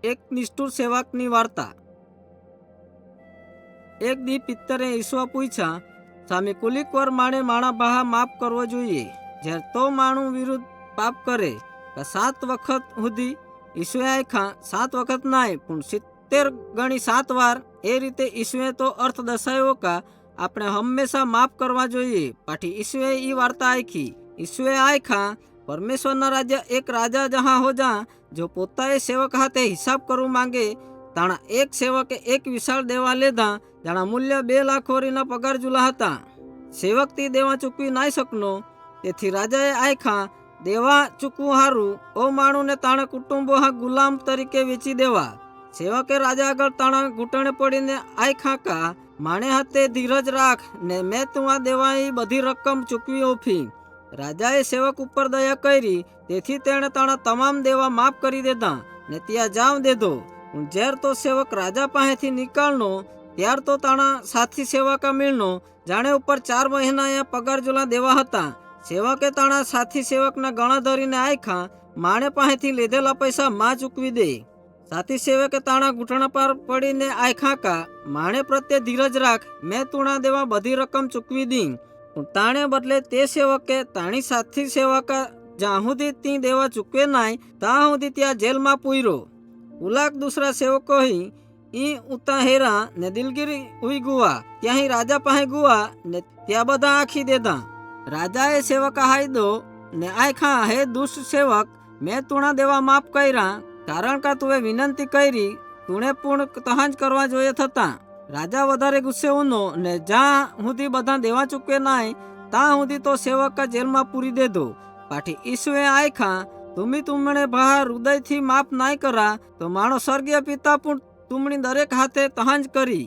एक निष्ठुर सेवकनी वार्ता। एक दी પિત્તરે ઈશ્વા પૂછ્યા, સામે કુલિક વાર માણે માણા બહા માફ કરવો જોઈએ જ્યારે તો માણું વિરુદ્ધ પાપ કરે કે 7 વખત સુધી? ઈશ્વએ આખા 7 વખત નાય પણ 70 ગણી 7 વાર। એ રીતે ઈશ્વએ તો અર્થ દર્શાવ્યો કે આપણે હંમેશા માફ કરવા જોઈએ। પાછી ઈશ્વએ એ વાર્તા આખી। ઈશ્વએ આખા પરમેશ્વરના રાજ્ય એક રાજા જहाँ हो जा जो પોતાએ સેવક હાથે હિસાબ કરવું માંગે તાણા એક સેવકે એક વિશાળ દેવા લેધા જાણા મૂલ્ય 2 લાખ વરીના પગાર જુલા હતા। સેવક તી દેવા ચૂકવી નાય શકનો તેથી રાજાએ આખા દેવા ચૂકવું હારું ઓ માણુને તાણે કુટુંબો હા ગુલામ તરીકે વેચી દેવા। સેવકે રાજા આગળ તાણા ઘૂંટણે પડીને આખા કા માણે હાથે ધીરજ રાખ ને મેં તું દેવાની બધી રકમ ચૂકવી ઓફી। રાજાએ સેવક ઉપર દયા કરી તેથી તેણે તાણા તમામ દેવા માફ કરી દેતા ને ત્યાં જાવ દેધો। જ્યારે તો સેવક રાજા પાસેથી નીકળનો ત્યાર તો તાણા સાથી સેવકા મિળનો જાણે ઉપર 4 મહિના પગાર જોલા દેવા હતા। સેવકે તાણા સાથી સેવકના ગણા ધરીને આખા માણે પાસેથી લીધેલા પૈસા માં ચૂકવી દે। સાથી સેવકે તાણા ઘૂંટણા પર પડીને આખા કા માણે પ્રત્યે ધીરજ રાખ મેં તુણા દેવા બધી રકમ ચૂકવી દી। તાણે બદલે તે સેવકે તાણી સાથી સેવકા જ્યાં સુધી તી દેવા ચૂકવે નાય ત્યાં સુધી ત્યાં જેલમાં પૂર્યો। ઉલાક दूसरा सेवको ही ई उता हेरा ने दिलगिरी हुई गुआ त्या ही राजा पाहे गुआ ने त्या बधा आखी देधा। राजाए सेवका हाई दो ने आखा हे दुष्ट सेवक मैं तुणा देवा माफ कर्या कारण का तुए विनंती करी तुणे पूर्ण तहांज करवा जोईए थता। राजा वधारे गुस्से उनो ने ज्यां हुदी बधा देवा चूकवे नाय તાં સુધી તો સેવકા જેલમાં પૂરી દેધો। પાછી ઈશ્વએ આખા तुमणे भा हृदयथी माफ नाय करा तो माणो स्वर्गीय पिता पण तुमणी दरेक हाथे तहांज करी।